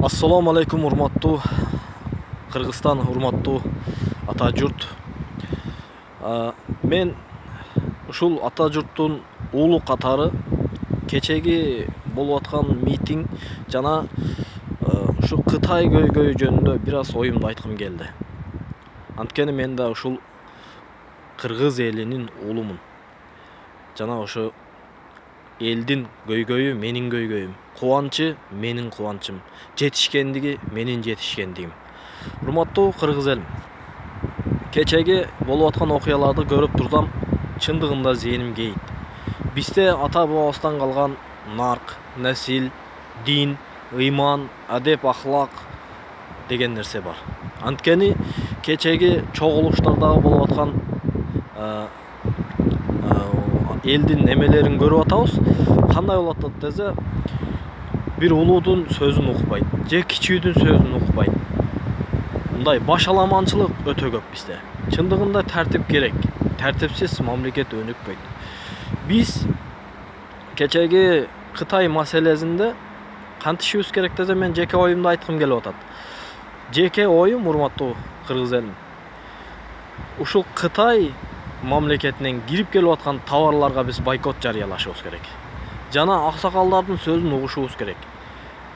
Assalamu alaikum урматтуу Кыргызстан, урматтуу ата журт. Мен ушул ата журттун уулу катары кечеги болуп аткан митинг жана ушу Кытай көйгөйү жөнүндө бир аз оюмду айткым келди. Анткени мен да ушул кыргыз элинин уулумун. Жана ошо элдин көйгөйү менин көйгөйүм, кубанычы менин кубанычым, жетишкендиги менин жетишкендигим. Урматтуу кыргыз элим, кечеги болуп аткан окуяларды көрүп турсам, чындыгында зээним кейит. Бизде ата бабабыздан калган нарк, насил, дин, ыйман, адеп, ахлак деген нерсе бар. Анткени кечеги чогулуштардагы болуп аткан элдин немелерин көрүп атабыз. Кандай болуп атат десе, бир улуудун сөзүн укпайт, же кичүүдүн сөзүн укпайт. Мындай башаламанчылык өтө көп бизде. Чындыгында тартип керек. Тартипсиз мамлекет өнүкпөйт. Биз кечеги Кытай маселесинде кантишибиз керек десе, мен жеке оюмду айткым келип атат. Жеке оюм, урматтуу кыргыз элим, ушул Кытай мамлекетинен кирип келип аткан товарларга биз бойкот жарыялашыбыз керек. Жана аксакалдардын сөзүн угушубуз керек.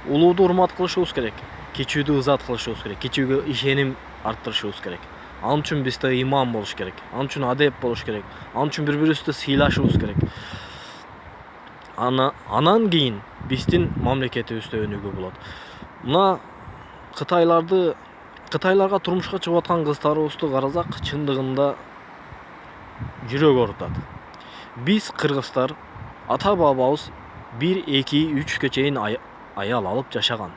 Улууду урмат кылышыбыз керек. Кичүүдү ызат кылышыбыз керек. Кичүүгө ишеним арттырышыбыз керек. Ал үчүн бизде ыйман болуш керек. Ал үчүн адеп болуш керек. Ал үчүн бири-бирибизди сыйлашыбыз керек. Анан кийин биздин мамлекетибизде өнүгүү болот. Мына Кытайларга турмушка чыгып аткан кыздарыбызды карасак, чындыгында жүрөк оорутат. Биз кыргыздар, ата бабабыз 1, 2, 3 чейин аял алып жашаган.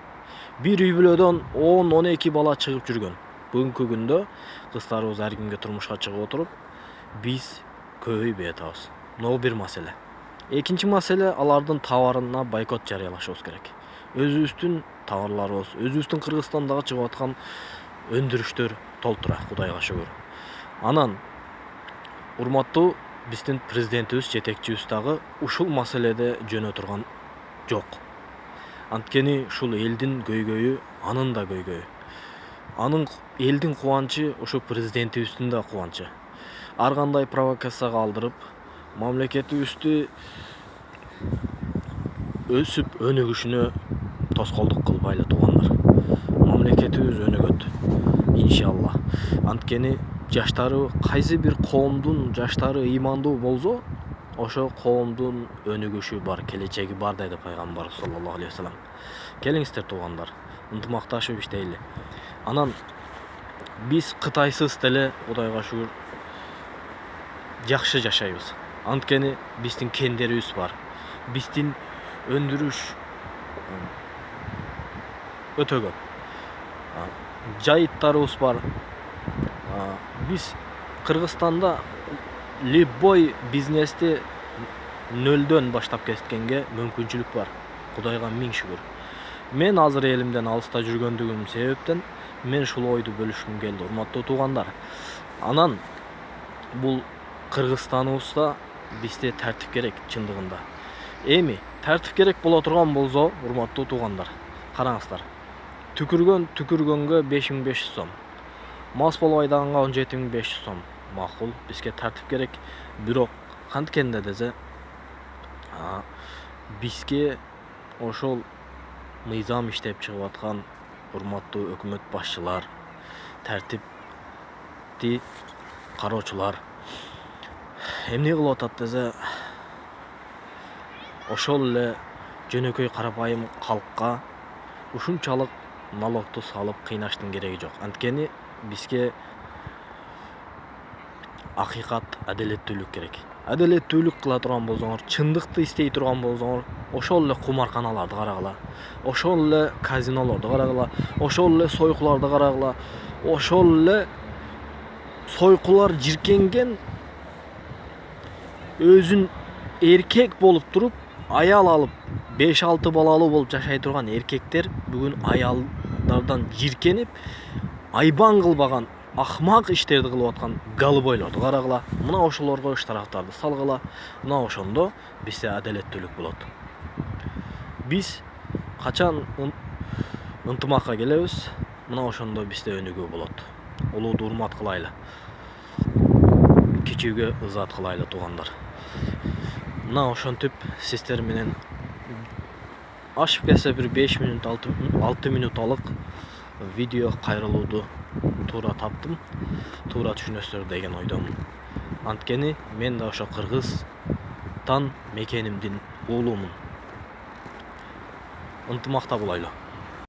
Бир үй бүлөдөн 10-12 бала чыгып жүргөн. Бүгүнкү күндө кыздарыбыз ар кимге турмушка чыгып отуруп, биз көбөйбөй атабыз. Мына бир маселе. Экинчи маселе, алардын товарына бойкот жарыялашыбыз керек. Өзүбүздүн товарларыбыз, өзүбүздүн Кыргызстандагы чыгып аткан өндүрүштөр толтура, Кудайга шүгүр. Анан урматтуу биздин президентибиз, жетекчибиз дагы ушул маселеде жөнө турган жок. Анткени ушул элдин көйгөйү анын да көйгөйү. Анын элдин кубанычы ошо президентибиздин да кубанычы. Ар кандай провокацияга алдырып, мамлекетибизди өсүп өнүгүшүнө тоскоолдук кылбайлы туугандар. Мамлекетибиз өнүгөт, иншалла. Анткени жаштары, кайсы бир коомдун жаштары ыймандуу болсо, ошо коомдун өнүгүшү бар, келечеги бар деди пайгамбарыбыз саллаллаху алейхи вассалам. Келиңиздер туугандар, ынтымакташып иштейли. Анан биз Кытайсыз деле, Кудайга шүгүр, жакшы жашайбыз. Анткени биздин кендерибиз бар. Биздин өндүрүш өтө көп. Жайыттарыбыз бар. Биз Кыргызстанда любой бизнести нөлдөн баштап кеткенге мүмкүнчүлүк бар. Кудайга миң шүгүр. Мен азыр элимден алыста жүргөндүгүм себептен мен ушул ойду бөлүшкүм келди, урматтуу туугандар. Анан бул Кыргызстаныбызда бизде тартип керек чындыгында. Эми тартип керек боло турган болсо, урматтуу туугандар, караңыздар. Түкүргөнгө 5500 сом. Мас болуп айдаганга 17500 сом. Макул, бизге тартип керек. Бирок канткенде десе, бизге ошол мыйзам иштеп чыгып аткан урматтуу өкмөт башчылар, тартипти кароочулар эмне кылып атат десе, ошол эле жөнөкөй карапайым калкка ушунчалык налогду салып кыйнаштын кереги жок. Анткени бизге акыйкат, адилеттүүлүк керек. Адилеттүүлүк кыла турган болсоңор, чындыкты издей турган болсоңор, ошол эле кумарканаларды карагыла, ошол эле казинолорду карагыла, ошол эле сойкуларды карагыла, ошол эле сойкулар жиркенген, өзүн эркек болуп туруп, аял алып, 5-6 балалуу болуп жашай турган эркектер бүгүн аялдардан жиркенип, айбан кылбаган ахмак иштерди кылып аткан голубойлорду карагыла. Мына ошолорго штрафтарды салгыла. Мына ошондо бизде адилеттүүлүк болот. Биз качан ынтымакка келебиз. Мына ошондо бизде өнүгүү болот. Улууду урмат кылайлы. Кичүүгө ызаат кылайлы туугандар. Мына ошентип сиздер менен ашып келсе бир 5 минут 6 минуталык видео кайрылууду туура таптым. Туура түшүнөсүздөр деген ойдомун. Анткени мен да ошо Кыргызстан мекенимдин уулумун. Ынтымакта болайлы.